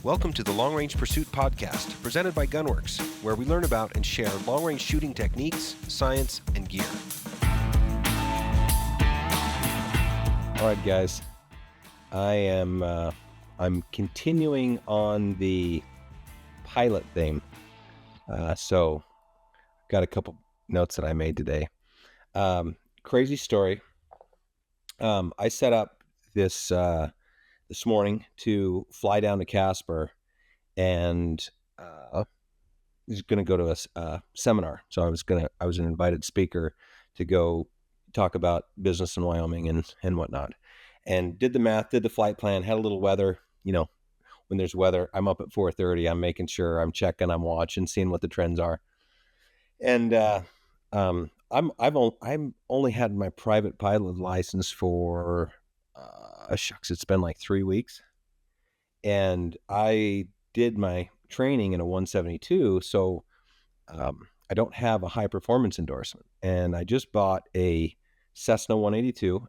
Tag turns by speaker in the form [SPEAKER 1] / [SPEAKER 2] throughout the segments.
[SPEAKER 1] Welcome to the Long Range Pursuit Podcast, presented by Gunworks, where we learn about and share long-range shooting techniques, science, and gear.
[SPEAKER 2] All right, guys. I'm continuing on the pilot theme. So got a couple notes that I made today. Crazy story. I set up this morning to fly down to Casper, and was going to go to a seminar. So I was an invited speaker to go talk about business in Wyoming and whatnot, and did the math, did the flight plan, had a little weather. You know, when there's weather, I'm up at 4:30. I'm making sure I'm checking, I'm watching, seeing what the trends are. And I've only had my private pilot license for it's been like 3 weeks, and I did my training in a 172, so I don't have a high performance endorsement. And I just bought a Cessna 182.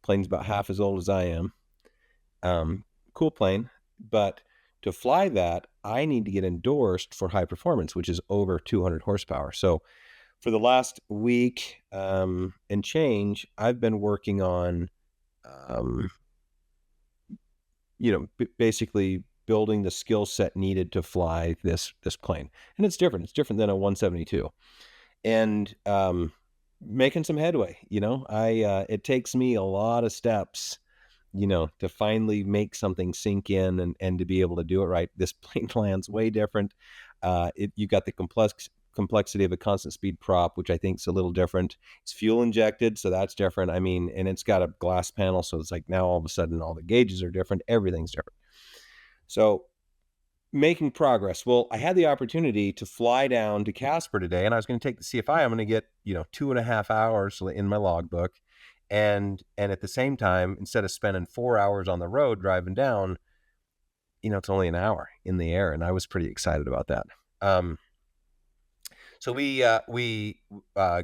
[SPEAKER 2] Plane's about half as old as I am. Cool plane, but to fly that, I need to get endorsed for high performance, which is over 200 horsepower. So for the last week and change, I've been working on, basically building the skill set needed to fly this plane. And it's different. It's different than a 172. And making some headway. It takes me a lot of steps, to finally make something sink in and to be able to do it right. This plane lands way different. You got the complexity of a constant speed prop, which I think is a little different. It's fuel injected, so that's different. And it's got a glass panel, so it's like now all of a sudden all the gauges are different. Everything's different. So making progress. Well, I had the opportunity to fly down to Casper today, and I was going to take the CFI. I'm going to get 2.5 hours in my logbook, and at the same time, instead of spending 4 hours on the road driving down, it's only an hour in the air, and I was pretty excited about that. So we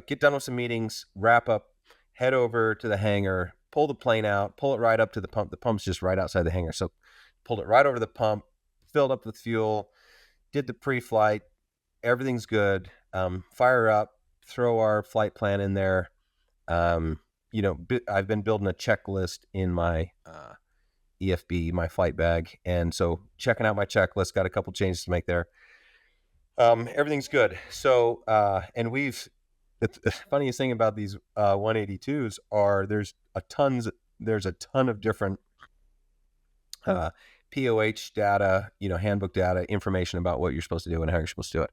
[SPEAKER 2] get done with some meetings, wrap up, head over to the hangar, pull the plane out, pull it right up to the pump. The pump's just right outside the hangar, so pulled it right over the pump, filled up with fuel, did the pre-flight, everything's good. Fire up, throw our flight plan in there. I've been building a checklist in my EFB, my flight bag, and so checking out my checklist, got a couple changes to make there. Everything's good. So, and the funniest thing about these 182s are there's a ton of different POH data, handbook data, information about what you're supposed to do and how you're supposed to do it.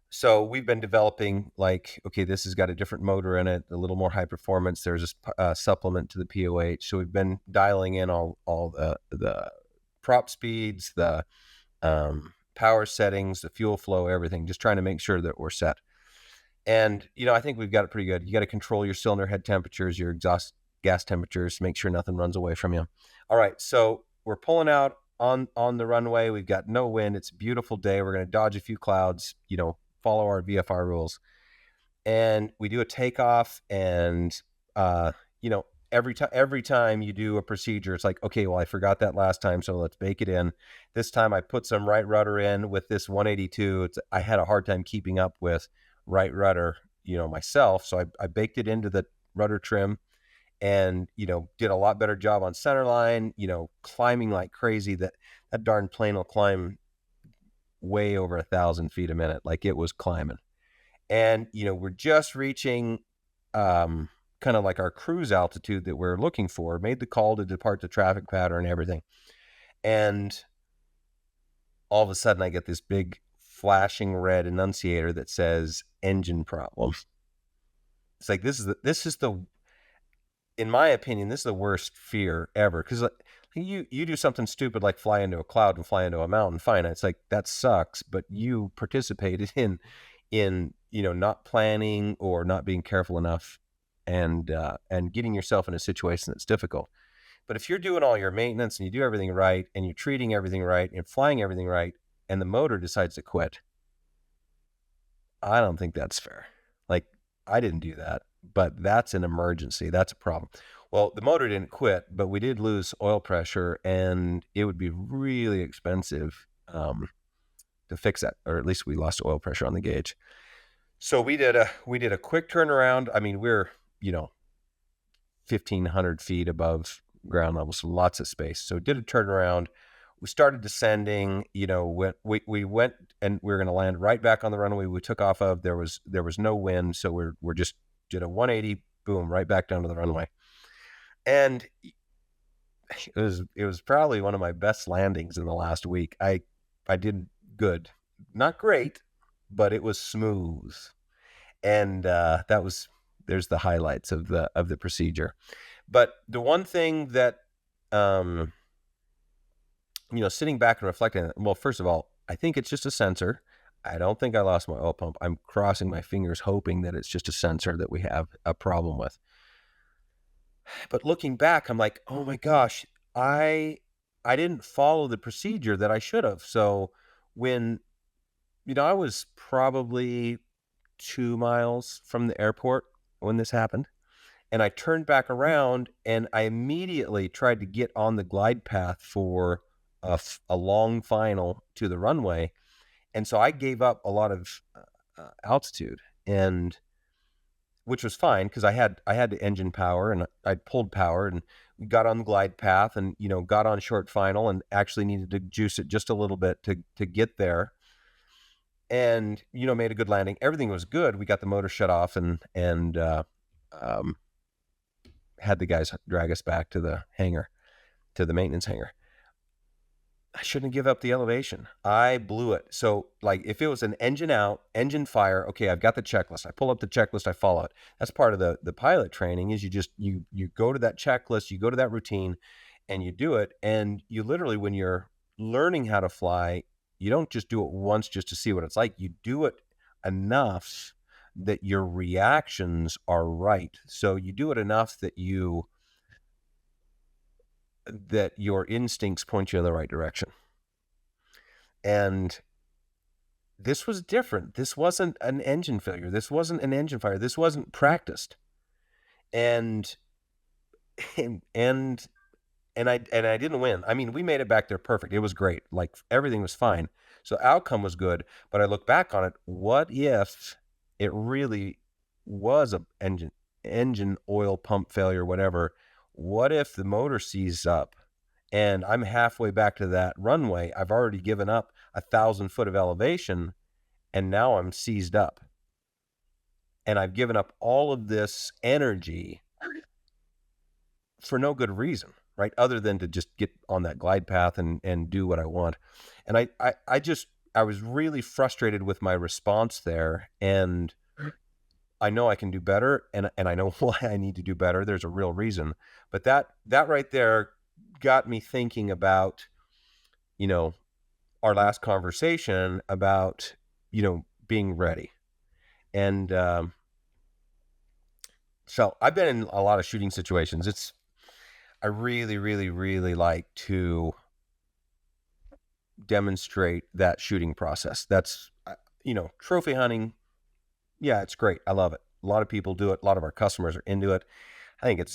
[SPEAKER 2] So we've been developing this has got a different motor in it, a little more high performance. There's a supplement to the POH. So we've been dialing in all the prop speeds, the power settings, the fuel flow, everything, just trying to make sure that we're set. And, I think we've got it pretty good. You got to control your cylinder head temperatures, your exhaust gas temperatures, make sure nothing runs away from you. All right. So we're pulling out on the runway. We've got no wind. It's a beautiful day. We're going to dodge a few clouds, follow our VFR rules. And we do a takeoff, and, every time you do a procedure, it's like, okay, well, I forgot that last time, so let's bake it in. This time I put some right rudder in with this 182. I had a hard time keeping up with right rudder, myself. So I baked it into the rudder trim and, did a lot better job on center line, climbing like crazy. That darn plane will climb way over 1,000 feet a minute. Like, it was climbing. And, we're just reaching, kind of like our cruise altitude that we're looking for, made the call to depart the traffic pattern and everything. And all of a sudden I get this big flashing red annunciator that says engine problem. It's like, this is the, in my opinion, this is the worst fear ever. Cause you do something stupid like fly into a cloud and fly into a mountain. Fine. It's like, that sucks, but you participated in, not planning or not being careful enough and getting yourself in a situation that's difficult. But if you're doing all your maintenance and you do everything right and you're treating everything right and flying everything right, and the motor decides to quit, I don't think that's fair. Like, I didn't do that, but that's an emergency. That's a problem. Well, the motor didn't quit, but we did lose oil pressure, and it would be really expensive to fix that, or at least we lost oil pressure on the gauge. So we did a quick turnaround. I mean, we're 1,500 feet above ground level, so lots of space. So did a turnaround. We started descending. We went and we were going to land right back on the runway we took off of. There was no wind, so we're just did a 180, boom, right back down to the runway. And it was probably one of my best landings in the last week. I did good, not great, but it was smooth, and there's the highlights of the procedure. But the one thing that sitting back and reflecting, well, first of all, I think it's just a sensor. I don't think I lost my oil pump. I'm crossing my fingers hoping that it's just a sensor that we have a problem with. But looking back, I'm like, oh my gosh, I didn't follow the procedure that I should have. So when I was probably 2 miles from the airport when this happened, and I turned back around and I immediately tried to get on the glide path for a long final to the runway, and so I gave up a lot of altitude, and which was fine because I had the engine power and I'd pulled power, and we got on the glide path and got on short final and actually needed to juice it just a little bit to get there, and made a good landing. Everything was good. We got the motor shut off and had the guys drag us back to the hangar, to the maintenance hangar. I shouldn't give up the elevation. I blew it. So like if it was an engine out, engine fire, okay, I've got the checklist. I pull up the checklist, I follow it. That's part of the pilot training is you go to that checklist, you go to that routine and you do it. And you literally, when you're learning how to fly, you don't just do it once just to see what it's like. You do it enough that your reactions are right. So you do it enough that your instincts point you in the right direction. And this was different. This wasn't an engine failure. This wasn't an engine fire. This wasn't practiced. And and I didn't win. I mean, we made it back there perfect. It was great. Like everything was fine. So outcome was good. But I look back on it. What if it really was a engine oil pump failure, whatever? What if the motor seized up and I'm halfway back to that runway? I've already given up 1,000 foot of elevation, and now I'm seized up. And I've given up all of this energy for no good reason, right? Other than to just get on that glide path and do what I want. And I was really frustrated with my response there. And I know I can do better, and I know why I need to do better. There's a real reason. But that right there got me thinking about, our last conversation about, being ready. And so I've been in a lot of shooting situations. I really, really, really like to demonstrate that shooting process. That's, trophy hunting. Yeah, it's great. I love it. A lot of people do it. A lot of our customers are into it. I think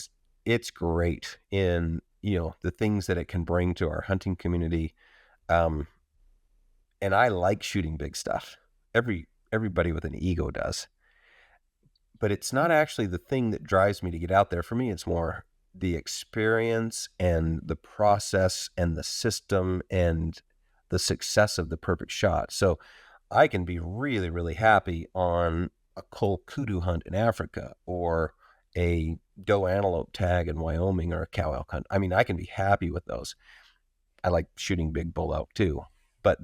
[SPEAKER 2] it's great in, the things that it can bring to our hunting community. And I like shooting big stuff. Everybody with an ego does. But it's not actually the thing that drives me to get out there. For me, it's more the experience and the process and the system and the success of the perfect shot. So I can be really, really happy on a cull kudu hunt in Africa or a doe antelope tag in Wyoming or a cow elk hunt. I mean, I can be happy with those. I like shooting big bull elk too, but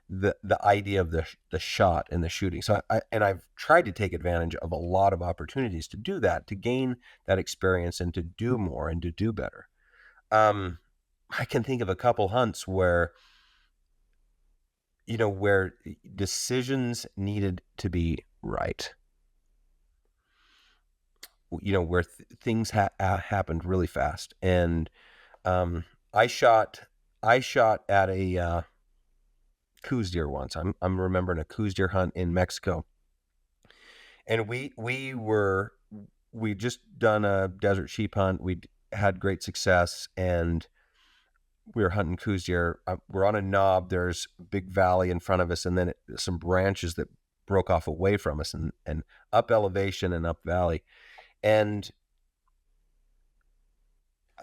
[SPEAKER 2] the idea of the shot and the shooting. So I've tried to take advantage of a lot of opportunities to do that, to gain that experience and to do more and to do better. I can think of a couple hunts where decisions needed to be right. Where things happened really fast, and I shot at a Coues deer once. I'm remembering a Coues deer hunt in Mexico, and we we just done a desert sheep hunt. We had great success, and we were hunting coos deer. We're on a knob. There's a big valley in front of us, and then some branches that broke off away from us, and up elevation and up valley. And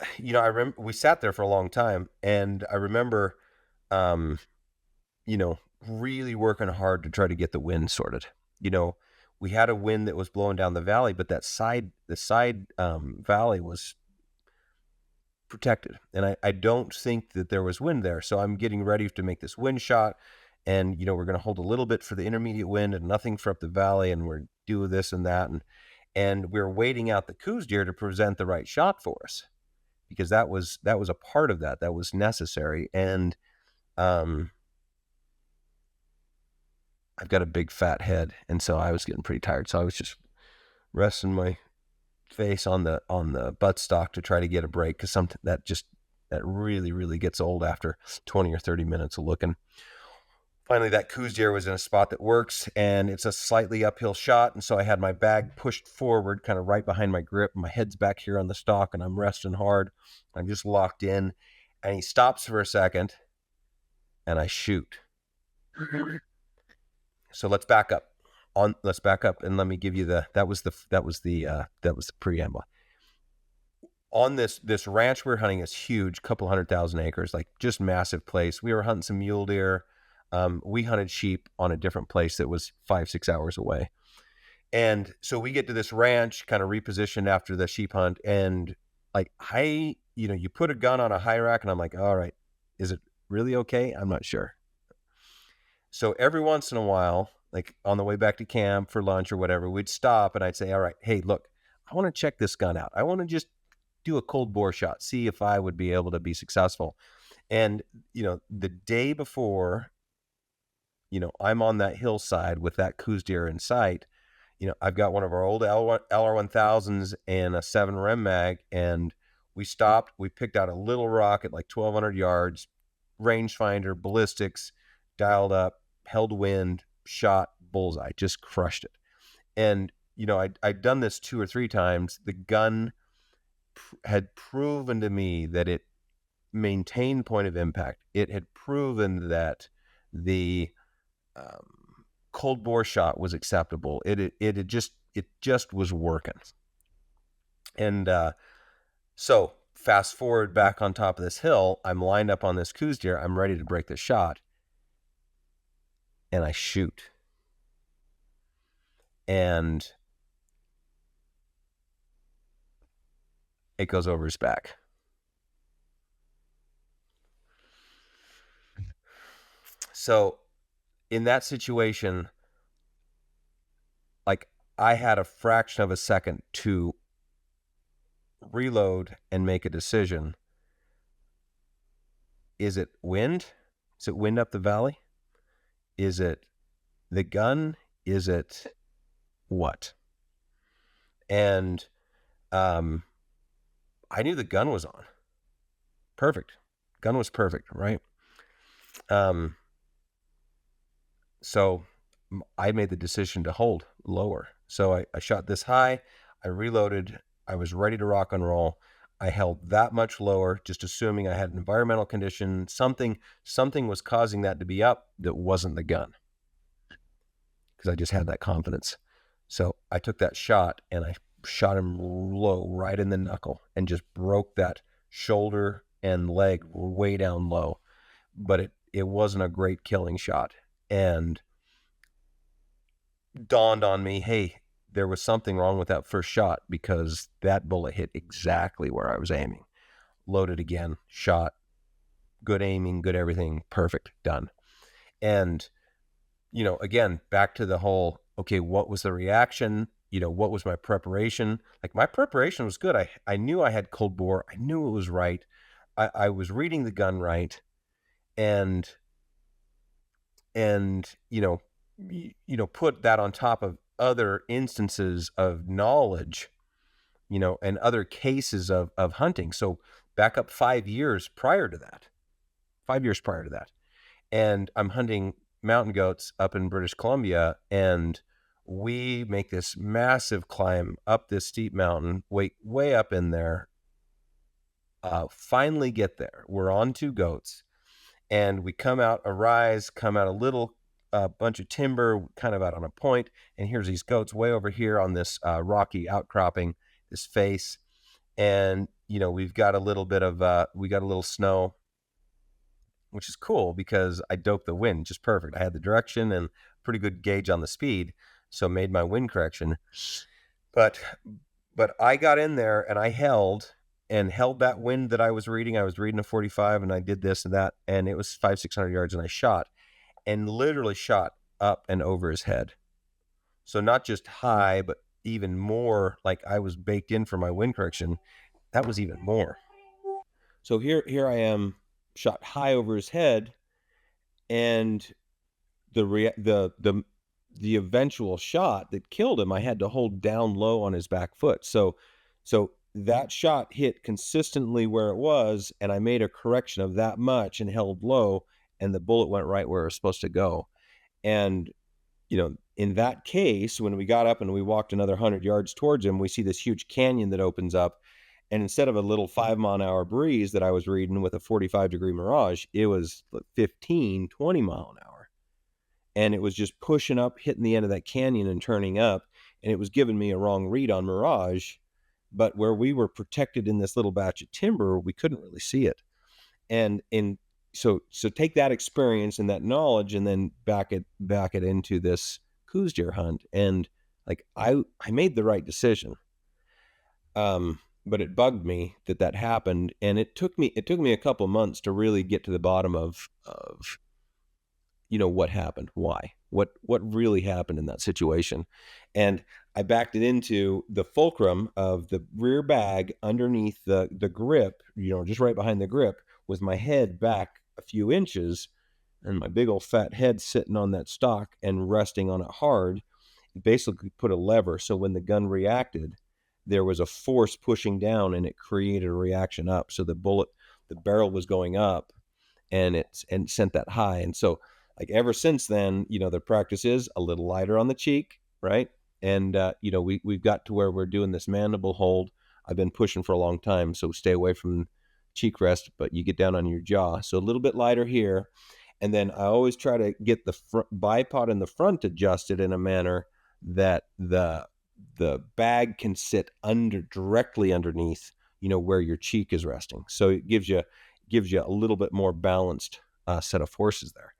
[SPEAKER 2] I remember we sat there for a long time, and I remember, um, really working hard to try to get the wind sorted. We had a wind that was blowing down the valley, but the side valley was protected, and I don't think that there was wind there. So I'm getting ready to make this wind shot, and we're going to hold a little bit for the intermediate wind and nothing for up the valley, and we're doing this and that, and we're waiting out the coos deer to present the right shot for us, because that was a part of that was necessary. And I've got a big fat head, and so I was getting pretty tired, so I was just resting my face on the buttstock to try to get a break, because something that really gets old after 20 or 30 minutes of looking. Finally, that coos deer was in a spot that works, and it's a slightly uphill shot, and so I had my bag pushed forward, kind of right behind my grip. My head's back here on the stalk, and I'm resting hard. I'm just locked in, and he stops for a second, and I shoot. So let's back up. And let me give you that was the preamble. On this ranch we're hunting is huge, couple 100,000 acres, like just massive place. We were hunting some mule deer. We hunted sheep on a different place that was 5-6 hours away. And so we get to this ranch, kind of repositioned after the sheep hunt, and like you put a gun on a high rack, and I'm like, all right, is it really okay? I'm not sure. So every once in a while, like on the way back to camp for lunch or whatever, we'd stop and I'd say, all right, hey, look, I want to check this gun out. I want to just do a cold bore shot, see if I would be able to be successful. And, the day before, I'm on that hillside with that coos deer in sight. I've got one of our old LR1000s and a 7 Rem mag, and we stopped. We picked out a little rock at like 1,200 yards, rangefinder, ballistics, dialed up, held wind, shot, bullseye, just crushed it. And, I'd done this 2 or 3 times. The gun had proven to me that it maintained point of impact. It had proven that the cold bore shot was acceptable. It just was working. And so fast forward back on top of this hill, I'm lined up on this coos deer. I'm ready to break the shot. And I shoot. And it goes over his back. So in that situation, like, I had a fraction of a second to reload and make a decision. Is it wind? Is it wind up the valley? Is it the gun? Is it what? And I knew the gun was on. Perfect. Gun was perfect, right? So I made the decision to hold lower. So I shot this high. I reloaded. I was ready to rock and roll. I held that much lower, just assuming I had an environmental condition. Something was causing that to be up that wasn't the gun, because I just had that confidence. So I took that shot and I shot him low, right in the knuckle, and just broke that shoulder and leg way down low. But it wasn't a great killing shot. And dawned on me, hey, there was something wrong with that first shot, because that bullet hit exactly where I was aiming. Loaded again, shot, good aiming, good everything, perfect, done. And, again, back to the whole, okay, what was the reaction? What was my preparation? Like, my preparation was good. I knew I had cold bore. I knew it was right. I was reading the gun right. And put that on top of other instances of knowledge, and other cases of hunting. So back up 5 years prior to that. And I'm hunting mountain goats up in British Columbia, and We make this massive climb up this steep mountain, way up in there. Finally get there. We're on two goats, and we come out a rise, come out a little bunch of timber, kind of out on a point, and here's these goats way over here on this rocky outcropping, this face, and we've got a little bit of we got a little snow, which is cool because I doped the wind just perfect. I had the direction and pretty good gauge on the speed, so made my wind correction. But I got in there and I held that wind that I was reading. I was reading a 45 and I did this and that, and it was 500-600 yards, and I shot and literally shot up and over his head. So not just high, but even more, like I was baked in for my wind correction. That was even more. So here I am, shot high over his head, and the eventual shot that killed him, I had to hold down low on his back foot. So that shot hit consistently where it was, and I made a correction of that much and held low, and the bullet went right where it was supposed to go. And in that case, when we got up and we walked another 100 yards towards him, we see this huge canyon that opens up. And instead of a little 5-mile-an-hour breeze that I was reading with a 45-degree mirage, it was 15, 20 mile an hour. And it was just pushing up, hitting the end of that canyon and turning up. And it was giving me a wrong read on mirage. But where we were protected in this little batch of timber, we couldn't really see it. And so take that experience and that knowledge and then back it into this Coues deer hunt. And like I made the right decision. But it bugged me that happened, and it took me a couple of months to really get to the bottom of what happened, why, what really happened in that situation. And I backed it into the fulcrum of the rear bag underneath the grip, just right behind the grip, with my head back a few inches and my big old fat head sitting on that stock and resting on it hard. Basically put a lever, so when the gun reacted, there was a force pushing down and it created a reaction up. So the barrel was going up and sent that high. And so like ever since then, the practice is a little lighter on the cheek, right? And we've got to where we're doing this mandible hold. I've been pushing for a long time, so stay away from cheek rest, but you get down on your jaw. So a little bit lighter here. And then I always try to get the bipod in the front adjusted in a manner that the bag can sit directly underneath, where your cheek is resting. So it gives you a little bit more balanced set of forces there.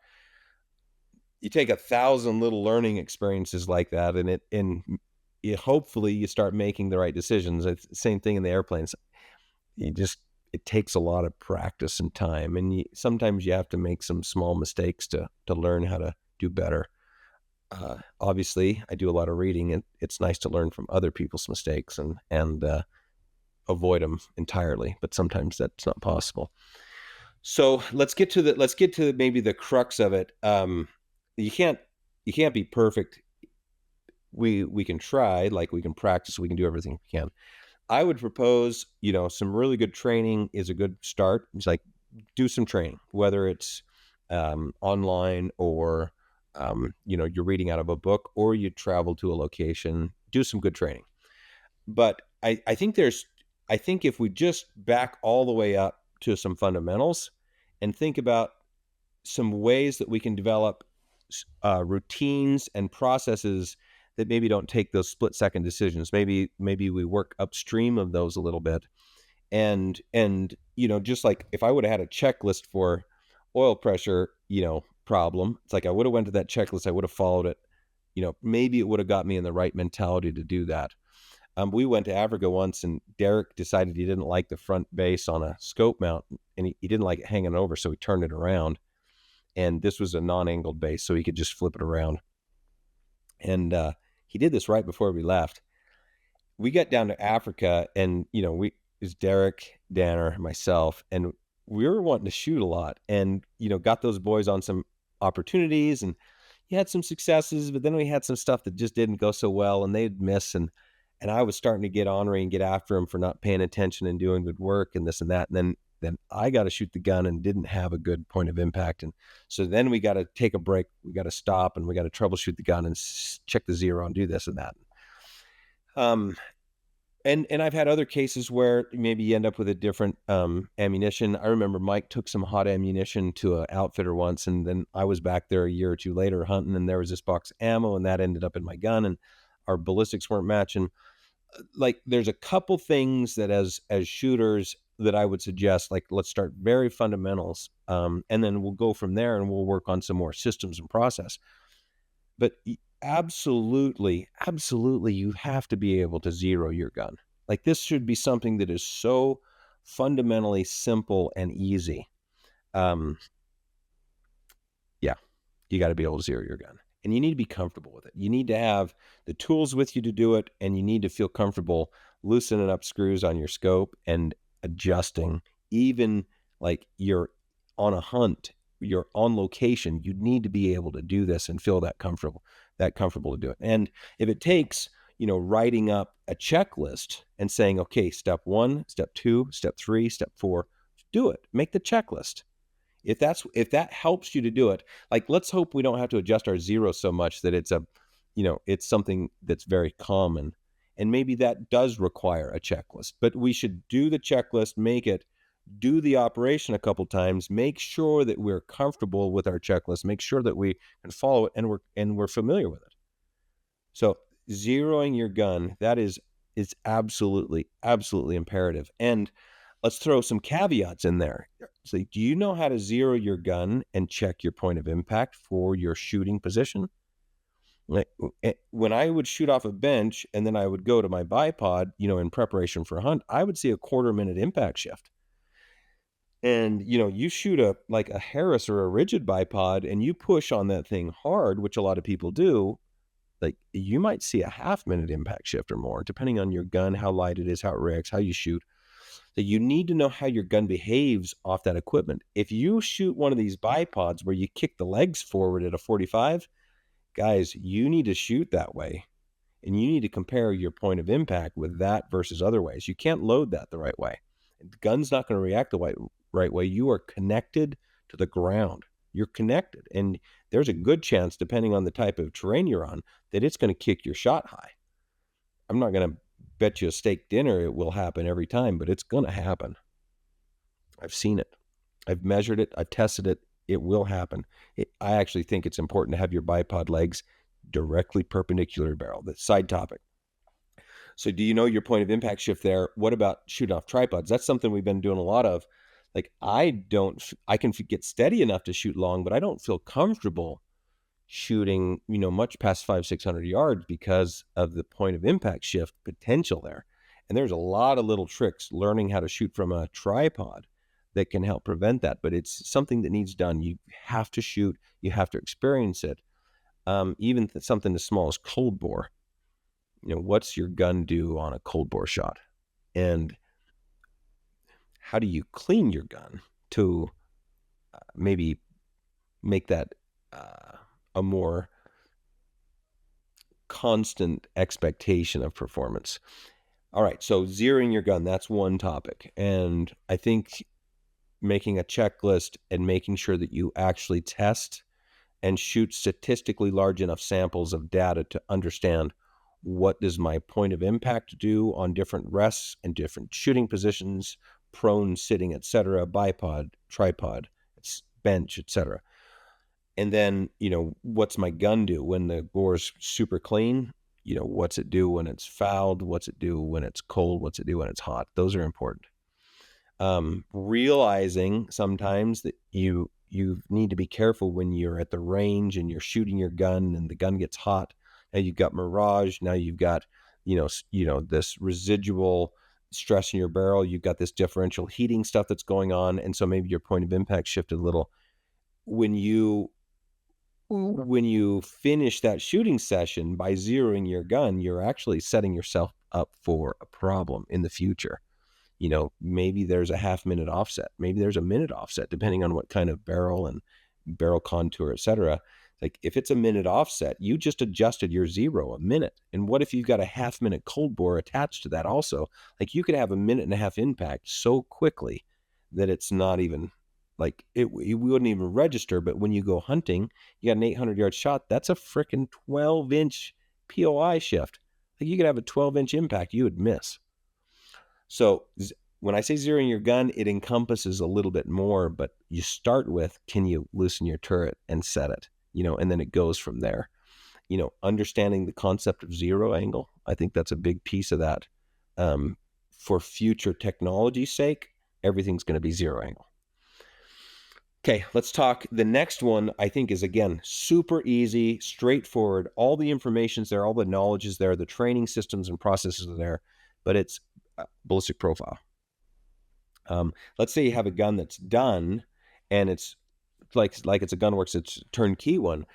[SPEAKER 2] You take 1,000 little learning experiences like that, and it hopefully you start making the right decisions. It's the same thing in the airplanes. It takes a lot of practice and time, and sometimes you have to make some small mistakes to learn how to do better. Obviously, I do a lot of reading, and it's nice to learn from other people's mistakes and avoid them entirely. But sometimes that's not possible. So let's get to maybe the crux of it. You can't be perfect. We can try, like we can practice, we can do everything we can. I would propose, some really good training is a good start. It's like do some training, whether it's online or you're reading out of a book or you travel to a location, do some good training. But I think if we just back all the way up to some fundamentals and think about some ways that we can develop routines and processes that maybe don't take those split-second decisions. Maybe we work upstream of those a little bit. And just like if I would have had a checklist for oil pressure, problem, it's like I would have went to that checklist, I would have followed it. Maybe it would have got me in the right mentality to do that. We went to Africa once, and Derek decided he didn't like the front base on a scope mount, and he didn't like it hanging over, so he turned it around. And this was a non-angled base, so he could just flip it around. And he did this right before we left. We got down to Africa, and it was Derek, Danner, myself, and we were wanting to shoot a lot, and got those boys on some opportunities, and he had some successes, but then we had some stuff that just didn't go so well, and they'd miss, and I was starting to get ornery and get after him for not paying attention and doing good work and this and that. And then I got to shoot the gun and didn't have a good point of impact. And so then we got to take a break. We got to stop and we got to troubleshoot the gun and check the zero and do this and that. Um, and I've had other cases where maybe you end up with a different ammunition. I remember Mike took some hot ammunition to an outfitter once, and then I was back there a year or two later hunting, and there was this box of ammo, and that ended up in my gun, and our ballistics weren't matching. Like, there's a couple things that as shooters that I would suggest, like, let's start very fundamentals, and then we'll go from there, and we'll work on some more systems and process. But absolutely, absolutely, you have to be able to zero your gun. Like, this should be something that is so fundamentally simple and easy. Yeah, you got to be able to zero your gun. And you need to be comfortable with it. You need to have the tools with you to do it, and you need to feel comfortable loosening up screws on your scope and adjusting. Even like you're on a hunt, you're on location, you need to be able to do this and feel that comfortable to do it. And if it takes, writing up a checklist and saying, okay, step 1, step 2, step 3, step 4, do it. Make the checklist. If that helps you to do it, like, let's hope we don't have to adjust our zero so much that it's it's something that's very common. And maybe that does require a checklist, but we should do the checklist, do the operation a couple times, make sure that we're comfortable with our checklist, make sure that we can follow it and we're familiar with it. So zeroing your gun, that is absolutely, absolutely imperative. And let's throw some caveats in there. So, do you know how to zero your gun and check your point of impact for your shooting position? Like, when I would shoot off a bench and then I would go to my bipod, in preparation for a hunt, I would see a 1/4 minute impact shift. And, you shoot a Harris or a rigid bipod and you push on that thing hard, which a lot of people do, like, you might see a 1/2 minute impact shift or more, depending on your gun, how light it is, how it reacts, how you shoot. That you need to know how your gun behaves off that equipment. If you shoot one of these bipods where you kick the legs forward at a 45, guys, you need to shoot that way. And you need to compare your point of impact with that versus other ways. You can't load that the right way. The gun's not going to react the right way. You are connected to the ground. You're connected. And there's a good chance, depending on the type of terrain you're on, that it's going to kick your shot high. I'm not going to bet you a steak dinner it will happen every time, but it's going to happen. I've seen it. I've measured it. I've tested it. It will happen. I actually think it's important to have your bipod legs directly perpendicular to barrel. That's side topic. So do you know your point of impact shift there? What about shooting off tripods? That's something we've been doing a lot of. Like, I can get steady enough to shoot long, but I don't feel comfortable shooting, much past 500-600 yards because of the point of impact shift potential there. And there's a lot of little tricks learning how to shoot from a tripod that can help prevent that. But it's something that needs done. You have to shoot. You have to experience it. Even something as small as cold bore. What's your gun do on a cold bore shot? And how do you clean your gun to maybe make that a more constant expectation of performance? All right, so zeroing your gun, that's one topic. And I think making a checklist and making sure that you actually test and shoot statistically large enough samples of data to understand what does my point of impact do on different rests and different shooting positions, prone, sitting, etc., bipod, tripod, bench, etc. And then, what's my gun do when the bore's super clean? What's it do when it's fouled? What's it do when it's cold? What's it do when it's hot? Those are important. Realizing sometimes that you need to be careful when you're at the range and you're shooting your gun and the gun gets hot. Now you've got mirage. Now you've got, this residual stress in your barrel. You've got this differential heating stuff that's going on. And so maybe your point of impact shifted a little. When you finish that shooting session by zeroing your gun, you're actually setting yourself up for a problem in the future. Maybe there's a 1/2 minute offset. Maybe there's a minute offset, depending on what kind of barrel and barrel contour, etc. Like, if it's a minute offset, you just adjusted your zero a minute. And what if you've got a 1/2 minute cold bore attached to that also? Like, you could have a 1.5 minute impact so quickly that it's not even like we wouldn't even register. But when you go hunting, you got an 800-yard shot. That's a freaking 12-inch POI shift. Like you could have a 12-inch impact, you would miss. So when I say zeroing your gun, it encompasses a little bit more, but you start with, can you loosen your turret and set it, and then it goes from there. Understanding the concept of zero angle, I think that's a big piece of that. For future technology's sake, everything's going to be zero angle. Okay, let's talk. The next one I think is, again, super easy, straightforward. All the information's there, all the knowledge is there, the training systems and processes are there, but it's ballistic profile. Let's say you have a gun that's done and it's like it's a Gunworks, it's a turnkey one.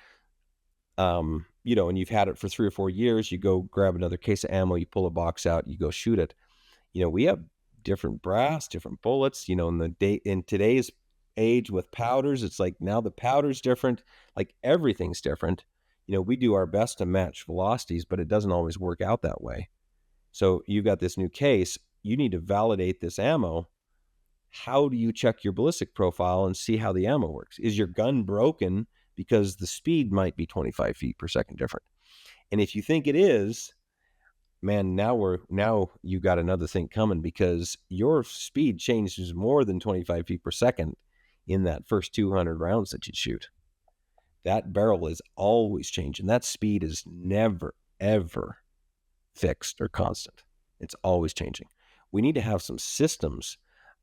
[SPEAKER 2] And you've had it for 3 or 4 years, you go grab another case of ammo, you pull a box out, you go shoot it. We have different brass, different bullets, in today's age with powders, it's like now the powder's different, like everything's different. We do our best to match velocities, but it doesn't always work out that way. So you've got this new case, you need to validate this ammo. How do you check your ballistic profile and see how the ammo works? Is your gun broken because the speed might be 25 feet per second different? And if you think it is, man, now you got another thing coming, because your speed changes more than 25 feet per second in that first 200 rounds that you shoot. That barrel is always changing. That speed is never, ever fixed or constant. It's always changing. We need to have some systems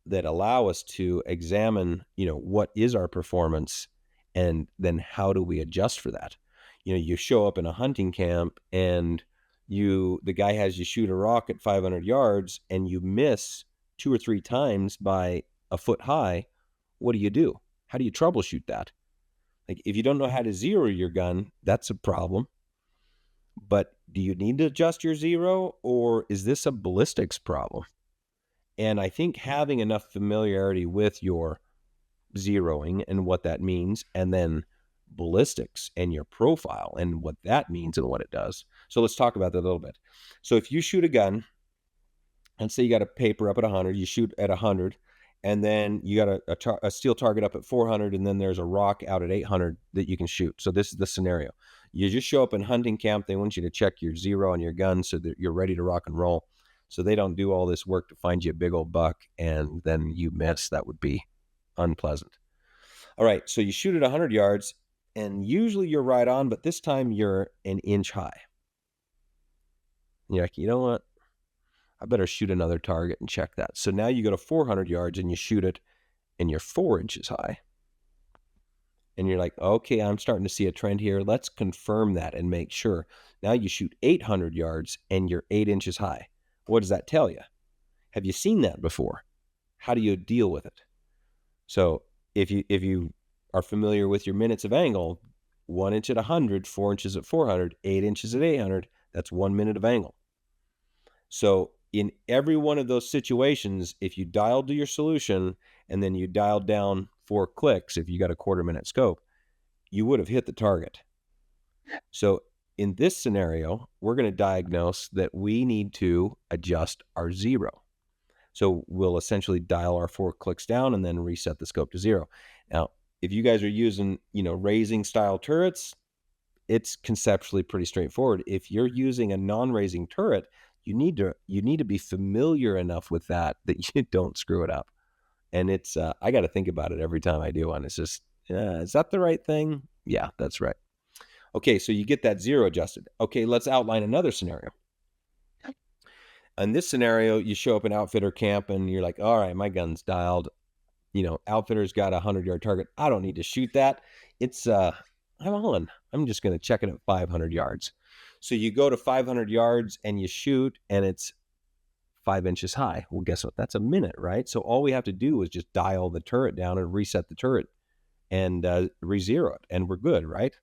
[SPEAKER 2] that allow us to examine, what is our performance, and then how do we adjust for that? You show up in a hunting camp and the guy has you shoot a rock at 500 yards and you miss 2 or 3 times by a foot high. What do? How do you troubleshoot that? Like, if you don't know how to zero your gun, that's a problem. But do you need to adjust your zero, or is this a ballistics problem? And I think having enough familiarity with your zeroing and what that means, and then ballistics and your profile and what that means and what it does. So let's talk about that a little bit. So if you shoot a gun, and say you got a paper up at 100, you shoot at 100, and then you got a steel target up at 400, and then there's a rock out at 800 that you can shoot. So this is the scenario. You just show up in hunting camp. They want you to check your zero on your gun so that you're ready to rock and roll. So they don't do all this work to find you a big old buck and then you miss. That would be unpleasant. All right, so you shoot at 100 yards, and usually you're right on, but this time you're an inch high. You're like, you know what? I better shoot another target and check that. So now you go to 400 yards and you shoot it, and you're 4 inches high. And you're like, okay, I'm starting to see a trend here. Let's confirm that and make sure. Now you shoot 800 yards and you're 8 inches high. What does that tell you? Have you seen that before? How do you deal with it? So if you are familiar with your minutes of angle, 1 inch at 100, 4 inches at 400, 8 inches at 800, that's 1 minute of angle. So in every one of those situations, if you dialed to your solution and then you dialed down 4 clicks, if you got a 1/4 minute scope, you would have hit the target. So in this scenario, we're going to diagnose that we need to adjust our zero. So we'll essentially dial our 4 clicks down and then reset the scope to 0. Now, if you guys are using, raising style turrets, it's conceptually pretty straightforward. If you're using a non-raising turret, you need to be familiar enough with that you don't screw it up. And it's I got to think about it every time I do one. It's just, is that the right thing? Yeah, that's right. Okay, so you get that zero adjusted. Okay, let's outline another scenario. In this scenario, you show up in outfitter camp and you're like, all right, my gun's dialed. Outfitter's got a 100-yard target. I don't need to shoot that. It's I'm on. I'm just going to check it at 500 yards. So you go to 500 yards and you shoot, and it's 5 inches high. Well, guess what? That's a minute, right? So all we have to do is just dial the turret down and reset the turret and re-zero it, and we're good, right?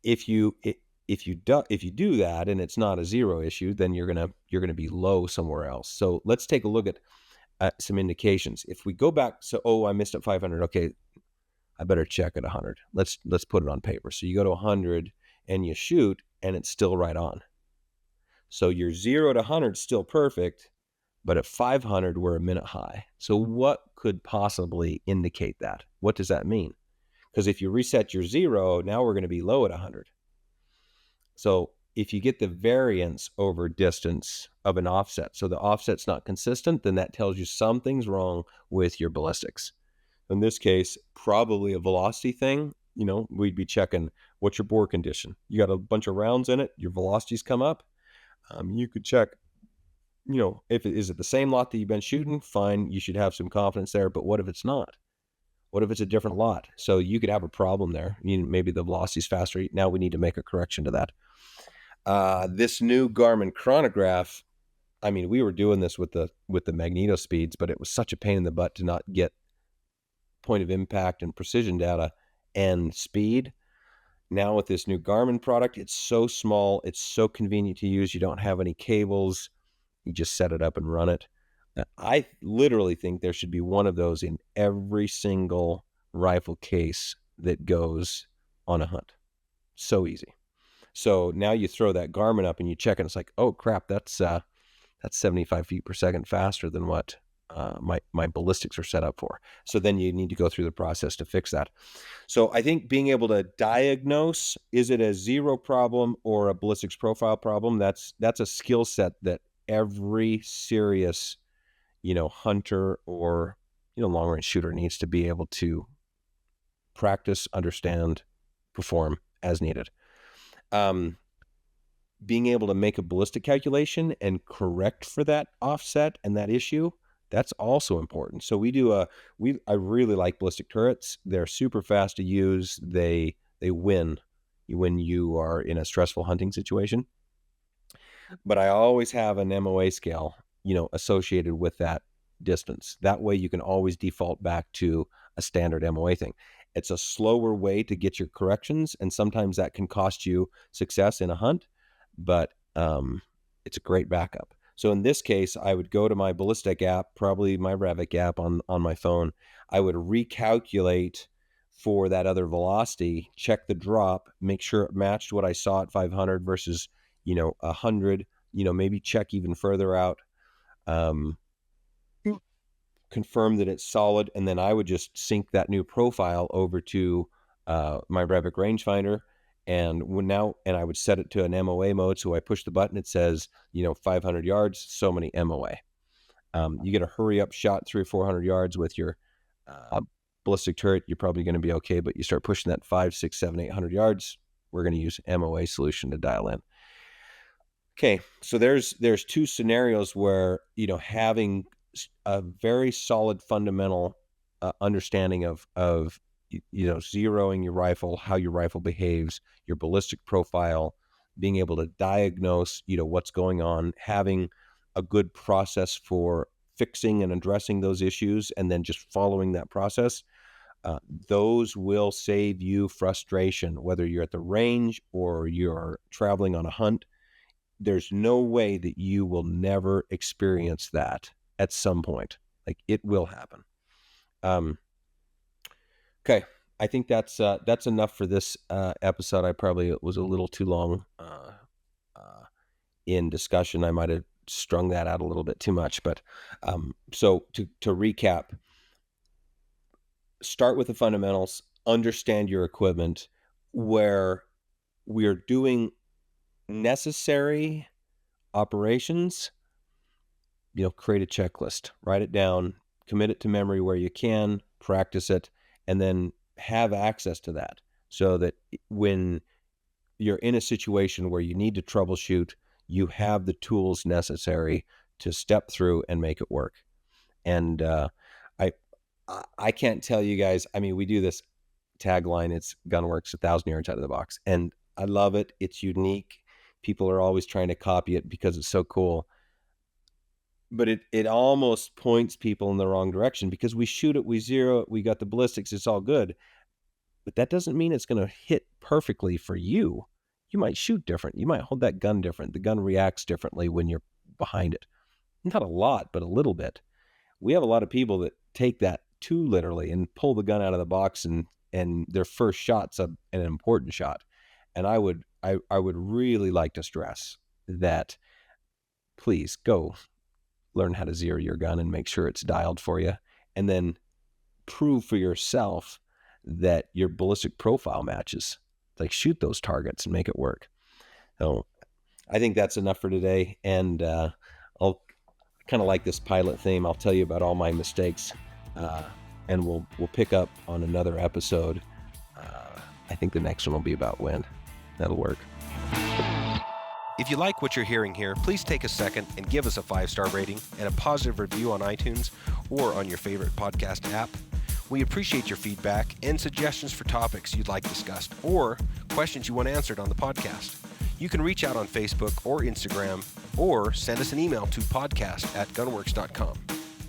[SPEAKER 2] If you do that and it's not a zero issue, then you're gonna be low somewhere else. So let's take a look at some indications. If we go back, I missed at 500. Okay, I better check at 100. Let's put it on paper. So you go to 100 and you shoot, and it's still right on. So your 0 to 100 is still perfect, but at 500, we're a minute high. So what could possibly indicate that? What does that mean? Because if you reset your 0, now we're going to be low at 100. So if you get the variance over distance of an offset, so the offset's not consistent, then that tells you something's wrong with your ballistics. In this case, probably a velocity thing. We'd be checking what's your bore condition. You got a bunch of rounds in it, your velocities come up. You could check, if is it the same lot that you've been shooting? Fine, you should have some confidence there. But what if it's not? What if it's a different lot? So you could have a problem there. Maybe the velocity's faster. Now we need to make a correction to that. This new Garmin chronograph, we were doing this with the magneto speeds, but it was such a pain in the butt to not get point of impact and precision data and speed. Now with this new Garmin product, it's so small, it's so convenient to use. You don't have any cables. You just set it up and run it. I literally think there should be one of those in every single rifle case that goes on a hunt. So easy. So now you throw that Garmin up and you check, and it's like, oh crap, that's 75 feet per second faster than what my ballistics are set up for. So then you need to go through the process to fix that. So I think being able to diagnose, is it a 0 problem or a ballistics profile problem? That's a skill set that every serious, hunter or, long range shooter needs to be able to practice, understand, perform as needed. Being able to make a ballistic calculation and correct for that offset and that issue, that's also important. So I really like ballistic turrets. They're super fast to use. They win when you are in a stressful hunting situation. But I always have an MOA scale, associated with that distance. That way you can always default back to a standard MOA thing. It's a slower way to get your corrections, and sometimes that can cost you success in a hunt, but it's a great backup. So in this case, I would go to my ballistic app, probably my Revic app on my phone. I would recalculate for that other velocity, check the drop, make sure it matched what I saw at 500 versus 100, maybe check even further out, confirm that it's solid, and then I would just sync that new profile over to my Revic rangefinder, and I would set it to an MOA mode. So I push the button, it says 500 yards, so many MOA. You get a hurry up shot 300 or 400 yards with your ballistic turret, you're probably going to be okay. But you start pushing that 500, 600, 700, 800 yards, we're going to use MOA solution to dial in. Okay, so there's two scenarios where having a very solid fundamental understanding of zeroing your rifle, how your rifle behaves, your ballistic profile, being able to diagnose what's going on, having a good process for fixing and addressing those issues, and then just following that process. Those will save you frustration, whether you're at the range or you're traveling on a hunt. There's no way that you will never experience that at some point. Like, it will happen. Okay, I think that's enough for this episode. I probably was a little too long in discussion. I might have strung that out a little bit too much, but so to recap, start with the fundamentals, understand your equipment, where we're doing necessary operations, create a checklist, write it down, commit it to memory where you can, practice it, and then have access to that so that when you're in a situation where you need to troubleshoot, you have the tools necessary to step through and make it work. And I can't tell you guys, we do this tagline, it's Gunworks 1,000 yards out of the box, and I love it. It's unique. People are always trying to copy it because it's so cool. But it almost points people in the wrong direction, because we shoot it, we zero it, we got the ballistics, it's all good. But that doesn't mean it's going to hit perfectly for you. You might shoot different. You might hold that gun different. The gun reacts differently when you're behind it. Not a lot, but a little bit. We have a lot of people that take that too literally and pull the gun out of the box, and their first shot's an important shot. And I would really like to stress that, please go learn how to zero your gun and make sure it's dialed for you, and then prove for yourself that your ballistic profile matches. Like, shoot those targets and make it work. So I think that's enough for today. And I'll kind of like this pilot theme. I'll tell you about all my mistakes, and we'll pick up on another episode. I think the next one will be about wind. That'll work.
[SPEAKER 1] If you like what you're hearing here, please take a second and give us a 5-star rating and a positive review on iTunes or on your favorite podcast app. We appreciate your feedback and suggestions for topics you'd like discussed or questions you want answered on the podcast. You can reach out on Facebook or Instagram or send us an email to podcast@gunworks.com.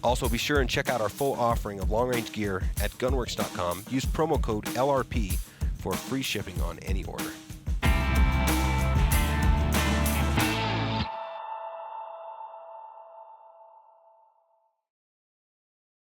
[SPEAKER 1] Also, be sure and check out our full offering of long-range gear at gunworks.com. Use promo code LRP for free shipping on any order.